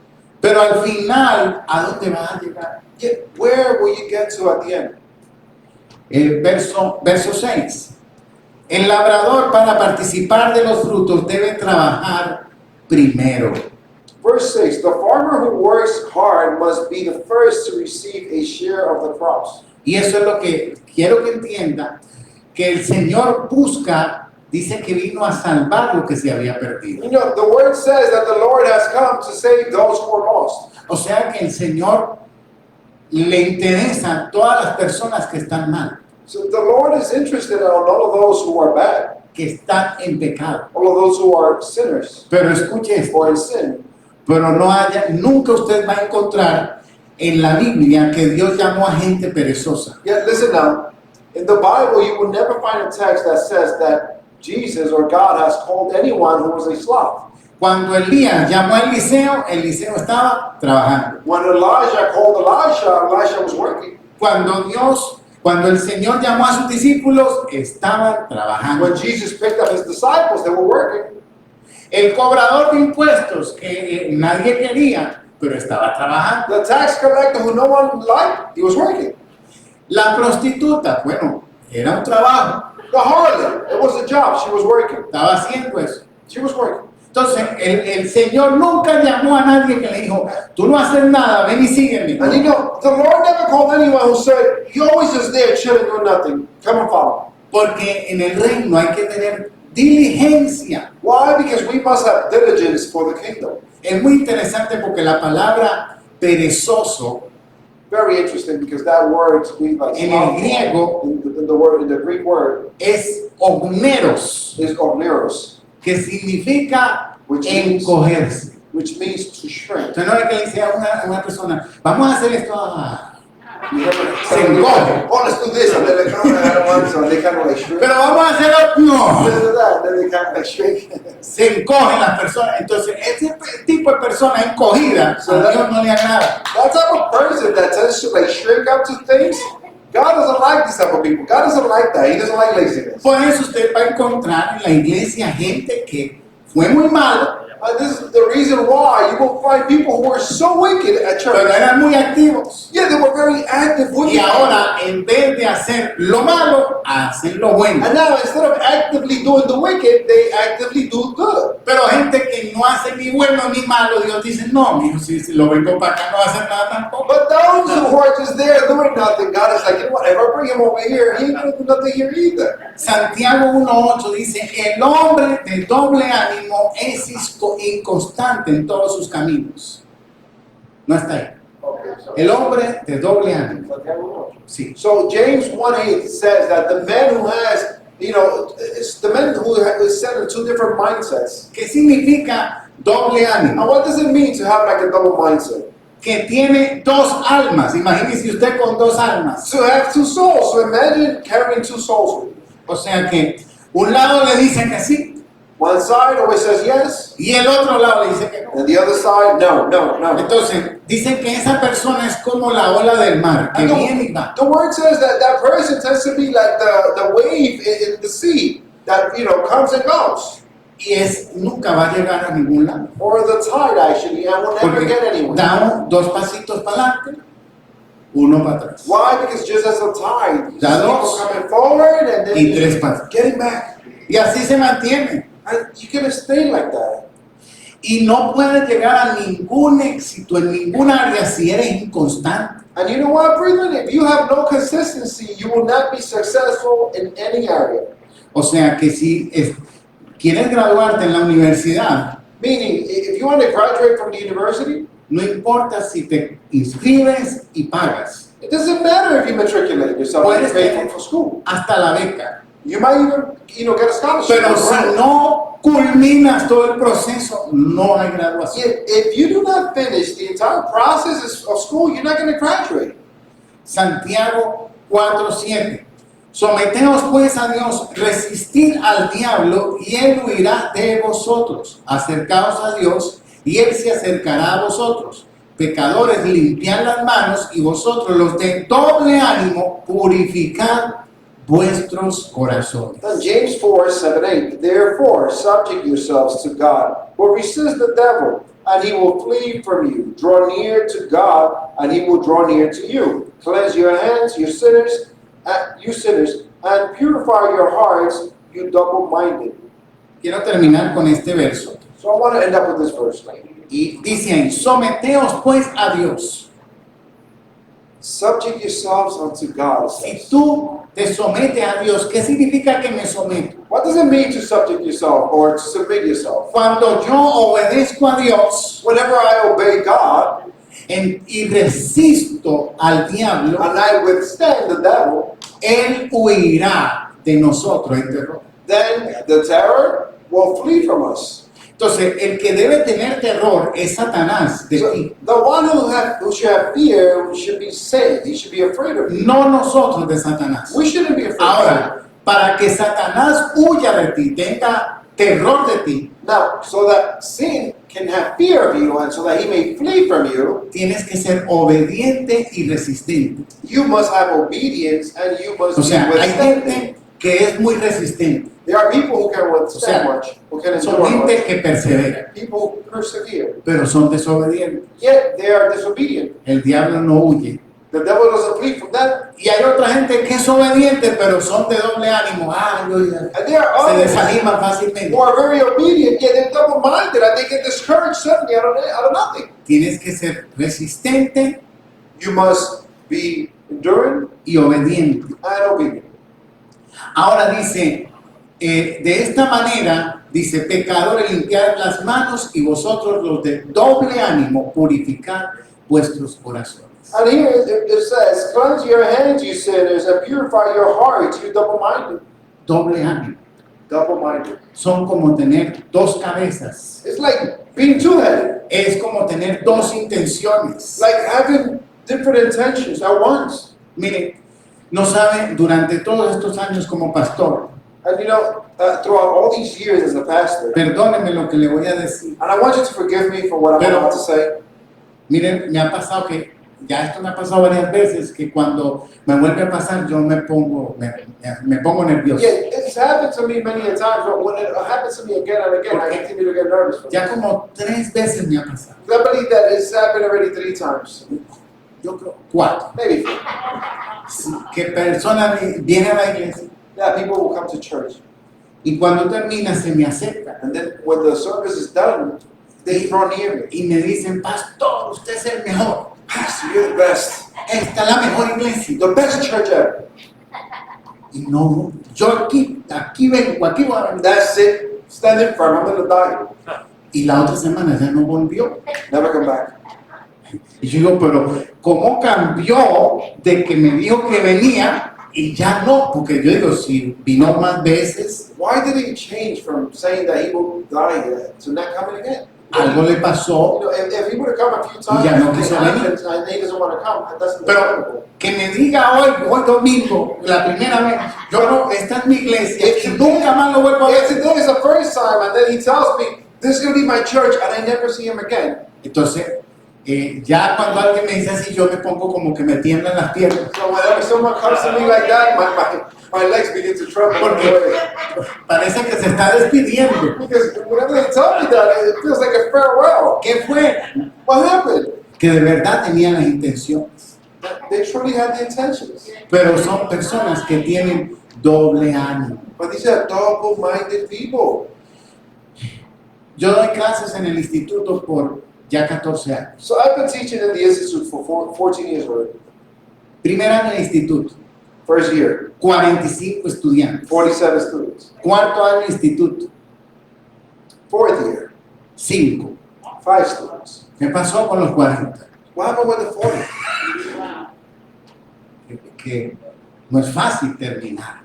Pero al final, ¿a dónde van a llegar? Yeah, where will you get to at the end? El verso 6. El labrador para participar de los frutos debe trabajar primero. Verse 6, the farmer who works hard must be the first to receive a share of the crops. Y eso es lo que quiero que entienda, que el Señor busca, dice que vino a salvar lo que se había perdido. You know, the word says that the Lord has come to save those who are lost. O sea que el Señor le interesa a todas las personas que están mal, So the Lord is interested in all of those who are bad, que están en pecado. all of those who are sinners Pero escuche esto, or in sin. pero nunca usted va a encontrar en la Biblia que Dios llamó a gente perezosa. Yet listen now, in the Bible you will never find a text that says that Jesus or God has called anyone who was a sloth. Cuando Elías llamó a Eliseo estaba trabajando. When Elijah called Elisha was working. Cuando el Señor llamó a sus discípulos, estaban trabajando. When Jesus picked up his disciples, they were working. El cobrador de impuestos que nadie quería, pero estaba trabajando. The tax collector who no one liked, he was working. La prostituta, bueno, era un trabajo, The harlot, it was a job, she was working. estaba haciendo eso. She was working. Entonces, el Señor nunca llamó a nadie que le dijo, tú no haces nada, ven y sígueme. And you know, the Lord never called anyone who said, you're always just there chilling doing nothing. Come and follow. Porque en el reino hay que tener diligencia. Why? Because we must have diligence for the kingdom. Es muy interesante porque la palabra perezoso Very interesting because that word means like en el griego in the Greek word es ogneros, is ogneros, que significa which means encogerse. to shrink. Usted no ve que le dice a una persona, vamos a hacer esto. Se encoge. Oh, let's do this, and then they kind of, I don't want to, so they kind of like shrink. Pero vamos a hacer otro. No. This and that, then they kind of like shrink. Se encogen las personas. Entonces, ese tipo de persona encogida, a Dios no le agrada. That type of person that tends to like shrink up to things, God doesn't like this type of people. God doesn't like that. He doesn't like laziness. Por eso usted va a encontrar en la iglesia gente que fue muy malo, This is the reason why you will find people who were so wicked at pero church. eran muy activos. Yeah, they were very active with Y ahora, en vez de hacer lo malo, hacen lo bueno. And now instead of actively doing the wicked, they actively do good. Pero gente que no hace ni bueno ni malo, Dios dice, no, mijo, si lo vengo para acá no va a hacer nada tampoco. But those who are just there doing nothing, God is like, you know what, if I bring him over here, he ain't gonna do nothing here either. Santiago 1.8 dice, el hombre de doble ánimo es inconstante en todos sus caminos. No está ahí. El hombre de doble ánimo. Sí. So James 1:8 says that the man who has, you know, it's the man who is set in two different mindsets. ¿Qué significa doble And ánimo? what does it mean to have like a double mindset? Que tiene dos almas. Imagínese usted con dos almas. To have two souls. So imagine carrying two souls with you. O sea que un lado le dice que sí One side always says yes, y el otro lado le dice que no. and the other side, no, no, no. Entonces, dicen que esa persona es como la ola del mar, que And viene y va. the word says that that person tends to be like the wave in the sea that, you know, comes and goes. Y nunca va a llegar a ningún lado. Or the tide, actually, and will never Porque get anywhere. da dos pasitos para adelante uno para atrás. Why? Because just as a tide, you see Ya people dos. coming forward and then Y tres para atrás. getting back. Y así se mantiene. And you can stay like that. Y no puedes llegar a ningún éxito en ningún área si eres inconstante. And you know what, brethren? If you have no consistency, you will not be successful in any area. O sea que si quieres graduarte en la universidad, Meaning, if you want to graduate from the university, no importa si te inscribes y pagas, it doesn't matter if you matriculate yourself and Puedes pay tener for school. hasta la beca. You might even, get a scholarship. Pero si no culminas todo el proceso, no hay graduación. If you do not finish the entire process of school, you're not going to graduate. Santiago 4:7. Someteos pues a Dios, resistid al diablo y él huirá de vosotros. Acercaos a Dios y él se acercará a vosotros. Pecadores, limpiad las manos y vosotros los de doble ánimo, purificad vuestros corazones. Then James 4:7-8. Therefore, subject yourselves to God, but resist the devil, and he will flee from you. Draw near to God, and he will draw near to you. Cleanse your hands, you sinners, and purify your hearts, you double-minded. Quiero terminar con este verso. So I want to end up with this verse. Y dice ahí, someteos pues a Dios. Subject yourselves unto God. it Si says. tú te sometes a Dios, ¿qué significa que me someto? What does it mean to subject yourself or to submit yourself? Cuando yo obedezco a Dios Whenever I obey God y resisto al diablo, and I withstand the devil, él huirá de nosotros en terror. then the terror will flee from us. Entonces, el que debe tener terror es Satanás de So, ti, the one who should have fear should be saved. He should be afraid of you. no nosotros de Satanás. We shouldn't be afraid of Ahora, para que Satanás huya de ti, tenga terror de ti, him. Now, so that sin can have fear of you and so that he may flee from you, tienes que ser obediente y resistente. you must have obedience and you must O sea, be hay withstanding. gente que es muy resistente, There are people who can withstand O sea, much, who can son endure gente much, que persevera, people who persevere. pero son desobedientes. Yet they are disobedient. El diablo no huye. The devil doesn't flee from that. Y hay otra gente que es obediente, pero son de doble ánimo. And there are Se others desaniman fácilmente. who are very obedient, yet they're double-minded and they get discouraged suddenly out of nothing. Tienes que ser resistente You must be enduring y obediente. and obedient. Ahora dice, de esta manera, dice, pecadores, limpiad las manos y vosotros los de doble ánimo, purificad vuestros corazones. And here it says, cleanse your hands, you sinners, and purify your hearts, you double-minded. Doble ánimo. Double-minded. Son como tener dos cabezas. It's like being two-headed. Es como tener dos intenciones. Like having different intentions at once. Miren, no saben, durante todos estos años como pastor, And you know, throughout all these years as a pastor, perdónenme lo que le voy a decir. and I want you to forgive me for what I'm Pero- about to say. Miren, me ha pasado que, ya esto me ha pasado varias veces, que cuando me vuelve a pasar yo me pongo nervioso. Yeah, it's happened to me many a times, but when it happens to me again and again, I Okay. continue to get nervous. Ya como 3 veces me ha pasado. I believe that it's happened already 3 times, Yo creo 4. maybe 4. Que personas vienen a la iglesia Yeah, people will come to church, y cuando termina se me acercan and then when the service is done, they draw near me. y me dicen, pastor, usted es el mejor. Pastor, you're the best, Esta es la mejor iglesia. the best church ever. Y no, yo aquí vengo, aquí voy a venir. That's it. Standing firm, I'm gonna die. Y la otra semana ya no volvió. Never come back. Y yo digo, pero ¿cómo cambió de que me dijo que venía y ya no? Porque yo digo, si vino más veces, Why did he change from saying that he will die to not coming again? algo le You pasó, know, if he would have come a few times Ya no and quiso he doesn't want to come, that's pero understandable. que me diga hoy domingo, la primera vez, yo no, esta es mi iglesia y nunca más lo vuelvo a If ver. today is the first time and then he tells me, this is going to be my church and I never see him again. Entonces, ya cuando alguien me dice así, yo me pongo como que me tiemblan las piernas. So whenever someone comes to me like that, my legs begin to tremble. Porque parece que se está despidiendo. Because whenever they tell me that, it feels like a farewell. ¿Qué fue? What happened? Que de verdad tenía las intenciones. They truly had the intentions. pero son personas que tienen doble ánimo. But these are double-minded people. Yo doy clases en el instituto por ya 14 años. So I've been teaching in the institute for 14 years already. Primer año de instituto, First year, 45 estudiantes. 47 students. Cuarto año de instituto, Fourth year, 5. 5 students. ¿Qué pasó con los 40? What happened with the 40? Que no es fácil terminar.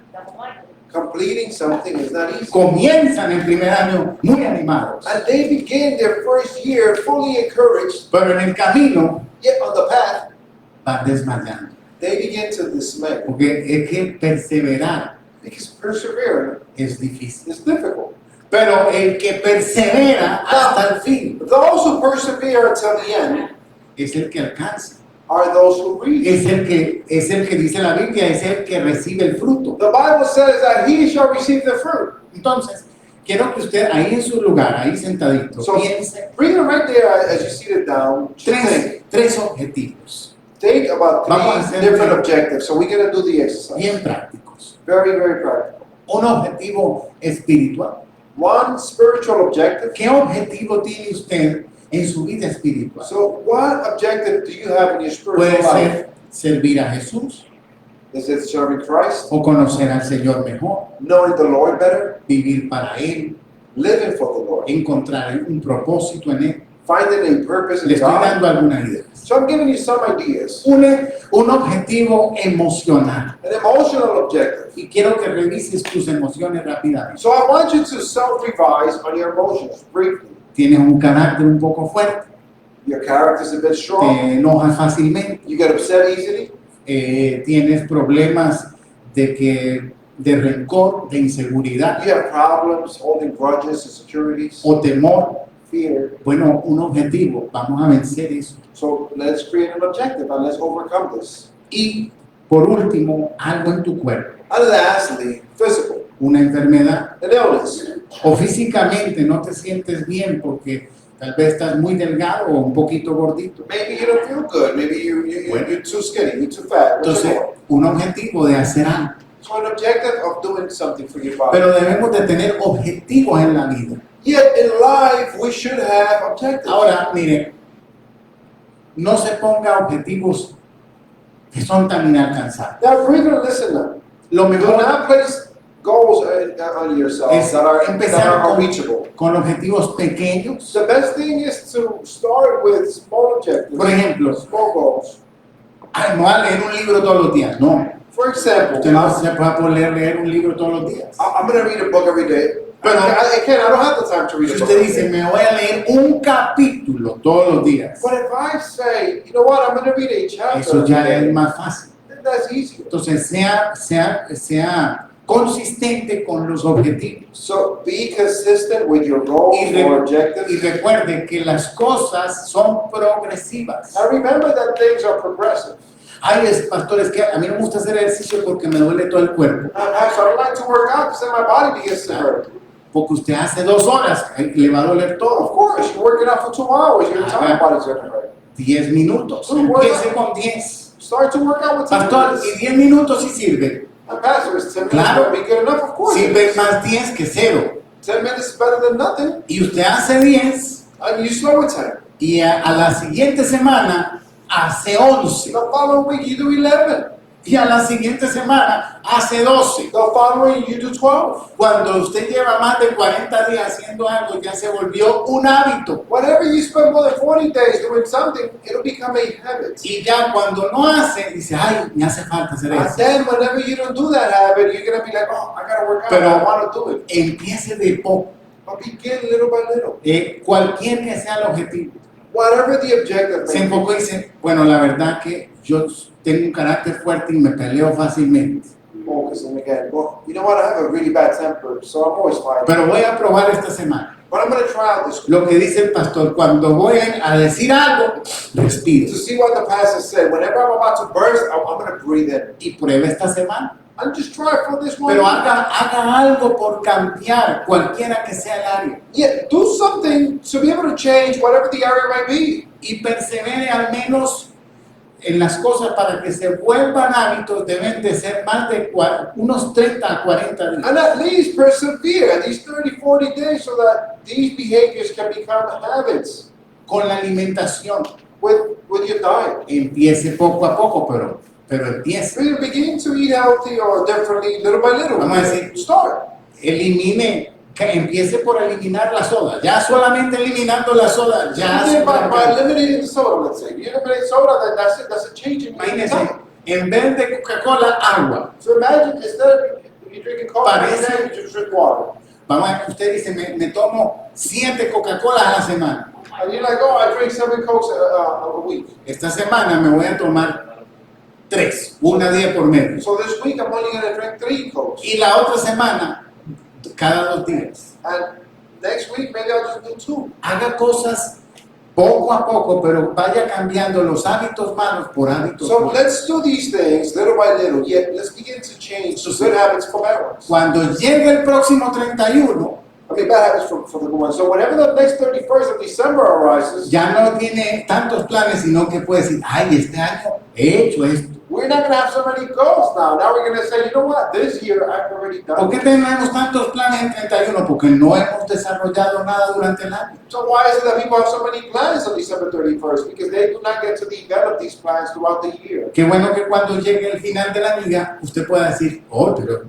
Completing something is not easy. Comienzan el primer año muy animados, And they begin their first year fully encouraged, pero en el camino yet on the path, van desmayando. they begin to dismay. Porque es que perseverar Because persevering es difícil. is difficult. Pero el que persevera hasta el fin Those who persevere until the end es el que alcanza. are those who reach. Es el que dice la Biblia, es el que recibe el fruto. The Bible says that he shall receive the fruit. Entonces, quiero que usted ahí en su lugar, ahí sentadito, So, piense bring it right there as you sit it down. tres objetivos Think about Vamos a 3 hacer different bien. objectives. So we're going to do the exercise. bien prácticos. Very, very practical. Un objetivo espiritual. One spiritual objective. ¿Qué objetivo tiene usted en su vida espiritual? So what objective do you have in your Puede spiritual life? ser servir a Jesús Is it serving Christ? o conocer al Señor mejor, Knowing the Lord better? vivir para Él, Living for the Lord? encontrar un propósito en Él. Finding a purpose Le in estoy God? dando algunas ideas. So I'm giving you some ideas. Un objetivo emocional. An emotional objective. Y quiero que revises tus emociones rápidamente. So I want you to self-revise on your emotions briefly. Tienes un carácter un poco fuerte, Your character's a bit te strong. enojas fácilmente, You get upset easily. tienes problemas de rencor, de inseguridad You have problems holding grudges, insecurities, o temor. fear. Bueno, un objetivo, vamos a vencer eso. So let's create an objective and let's overcome this. Y por último, algo en tu cuerpo, And lastly, physical. una enfermedad An illness. o físicamente no te sientes bien porque tal vez estás muy delgado o un poquito gordito. Maybe you don't feel good. Maybe Bueno. you're too skinny. You're too fat. Entonces, un objetivo de hacer algo. So an objective of doing something for your body. Pero debemos de tener objetivos en la vida. Yet in life, we should have objectives. Ahora, mire, no se ponga objetivos que son tan inalcanzables. Now, really listen now. Lo Do mejor not place goals on yourself es that are empezar unreachable. con objetivos pequeños. The best thing is to start with small objectives, Por ejemplo, small goals. ay, no va a leer un libro todos los días. No, For example, usted no se puede poner a leer un libro todos los días. I'm going to read a book every day. Pero- I don't have the time to read Si a book. usted every dice, day. me voy a leer un capítulo todos los días, But if I say, you know what, I'm going to read a chapter eso every ya day, es más fácil. then that's easier. Entonces, sea consistente con los objetivos. So be consistent with your goals Y, or y objectives. recuerde que las cosas son progresivas. And remember that things are progressive. Hay pastores que a mí no me gusta hacer ejercicio porque me duele todo el cuerpo. So I don't like to work out because then my body begins to hurt. Porque usted hace 2 horas, le va a doler Of todo. course, you're working out for 2 hours, your entire body's going to hurt. 10 minutos. Bueno. Empiece con 10. Start to work out with 10 Pastor, minutes. y 10 minutos sí sirve. And pastor, is 10 minutes Claro. going to be good enough? Of course. it Sirve is. más 10 que 0. 10 minutes is better than nothing. Y usted hace 10 And you slow it 10. y a la siguiente semana hace 11. The following week, you do 11. Y a la siguiente semana hace 12. The following, you do 12. Cuando usted lleva más de 40 días haciendo algo, ya se volvió un hábito. Whenever you spend more than 40 days doing something, it'll become a habit. Y ya cuando no hace, dice, ay, me hace falta hacer And eso. then whenever you don't do that habit, you're going to be like, oh, I got to work out. Pero- I want to do it. Empiece de poco. But begin little by little. Cualquier que sea el objetivo. Whatever the objective Se may be. enfocó y dice, bueno, la verdad que yo tengo un carácter fuerte y me peleo fácilmente. Focusing again. Well, you know what? I have a really bad temper, so I'm always fighting. Pero voy a probar esta semana. But I'm going to try out this Lo que dice el pastor, cuando voy a decir algo, respiro. to see what the pastor said. Whenever I'm about to burst, I'm going to breathe in. Y pruebe esta semana. I'm just trying for this one. Pero haga algo por cambiar, cualquiera que sea el área. Yeah, do something to be able to change whatever the area might be. Y persevere al menos en las cosas para que se vuelvan hábitos deben de ser más de unos 30 a 40 días. And at least persevere these 30, 40 days so that these behaviors can become habits Con la alimentación, with your diet. empiece poco a poco, pero empiece. So you begin to eat healthy or differently little by little. Vamos a decir, Start. que empiece por eliminar la soda. Ya solamente eliminando la soda, ya You se begin by va. eliminating the soda, let's say. You eliminate soda, then that's a change in your Imagínense, diet. en vez de Coca-Cola, agua. So imagine instead of you drinking coffee, Parece- you just drink water. Vamos a usted dice, me tomo 7 Coca-Colas a la semana. And you're like, oh, I drink 7 Cokes a week. Esta semana me voy a tomar 3, una día por medio. So this week I'm only going to drink 3 Cokes. Y la otra semana, cada 2 días. And next week maybe I'll just do 2. Haga cosas poco a poco, pero vaya cambiando los hábitos malos por hábitos So buenos. let's do these things little by little, yet let's begin to change good habits for bad ones. Cuando llegue el próximo 31, I mean, bad habits for the good ones. So whenever the next 31st of December arises, ya no tiene tantos planes, sino que puede decir, ay, este año he hecho esto. we're not going to have so many goals now. Now we're going to say, you know what, this year I've already ¿Por done qué it. tenemos tantos planes en 31? Porque no hemos desarrollado nada durante el año. So why is it that people have so many plans on December 31st? Because they do not get to develop these plans throughout the year. Qué bueno que cuando llegue el final de la liga, usted pueda decir, oh, pero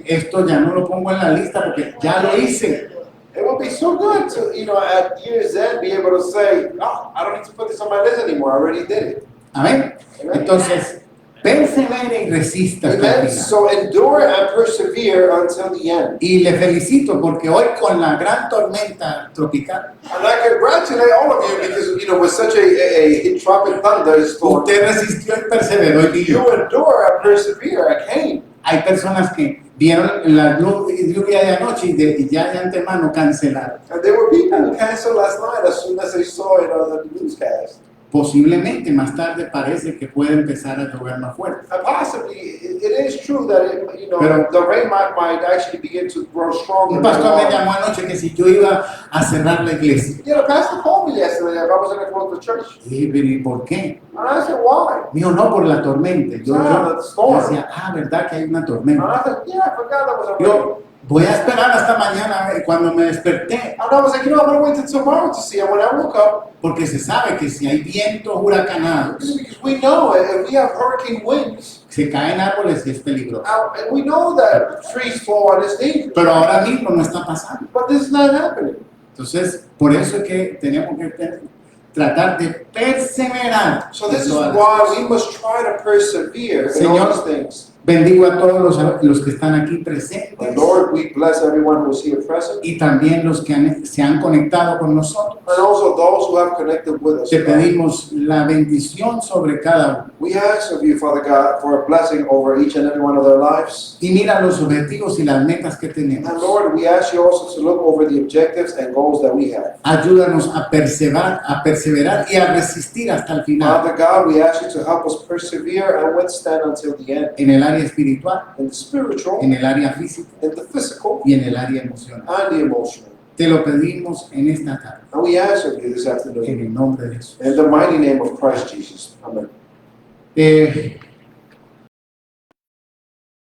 esto ya no lo pongo en la lista porque ya lo hice. It would be so good to, at year's end be able to say, oh, I don't need to put this on my list anymore. I already did it. Amén. Entonces, persevere y resista hasta el Amen. final. So endure and persevere until the end. Y le felicito porque hoy con la gran tormenta tropical, And I congratulate all of you because, with such a tropic thunderstorm, usted resistió y perseveró y you vivió. endure and persevere. I came. Hay personas que vieron la lluvia de anoche y ya de antemano cancelaron. And there were people who canceled last night as soon as they saw the newscast. Posiblemente más tarde parece que puede empezar a llover más fuerte. And possibly, it is true that Pero- the rain might actually begin to grow stronger. Un pastor me llamó anoche que si yo iba a cerrar la iglesia. Pastor told me yesterday that I was going to close the church. Y dije, ¿y por qué? And I said, why? Me dijo, no, por la tormenta. Yo The storm. decía, ¿verdad que hay una And tormenta? I said, yeah, I forgot that was a rain. Yo voy a esperar hasta mañana a ver, cuando me desperté, And I was like, I'm going to wait until tomorrow to see. And when I woke up, porque se sabe que si hay vientos huracanados, because we know if we have hurricane winds, se caen árboles y es peligroso. and we know that trees fall and it's dangerous. Pero ahora mismo no está pasando. But this is not happening. Entonces, por eso es que tenemos que tratar de perseverar. So this en is todas las why cosas. we must try to persevere in Señor, all these things. Bendigo a todos los que están aquí presentes And Lord, we bless everyone who's here present, y también los que se han conectado con nosotros. and also those who have connected with us. Te pedimos la bendición sobre cada uno. We ask of you, Father God, for a blessing over each and every one of their lives. Y mira los objetivos y las metas que tenemos. And Lord, we ask you also to look over the objectives and goals that we have. Ayúdanos a perseverar y a resistir hasta el final Father God, we ask you to help us persevere and withstand until the end. en el área espiritual, In the spiritual, en el área física in the physical, y en el área emocional. and the emotional. Te lo pedimos en esta tarde, And we ask of you this en afternoon, el nombre de Jesús. in the mighty name of Christ Jesus. Amen.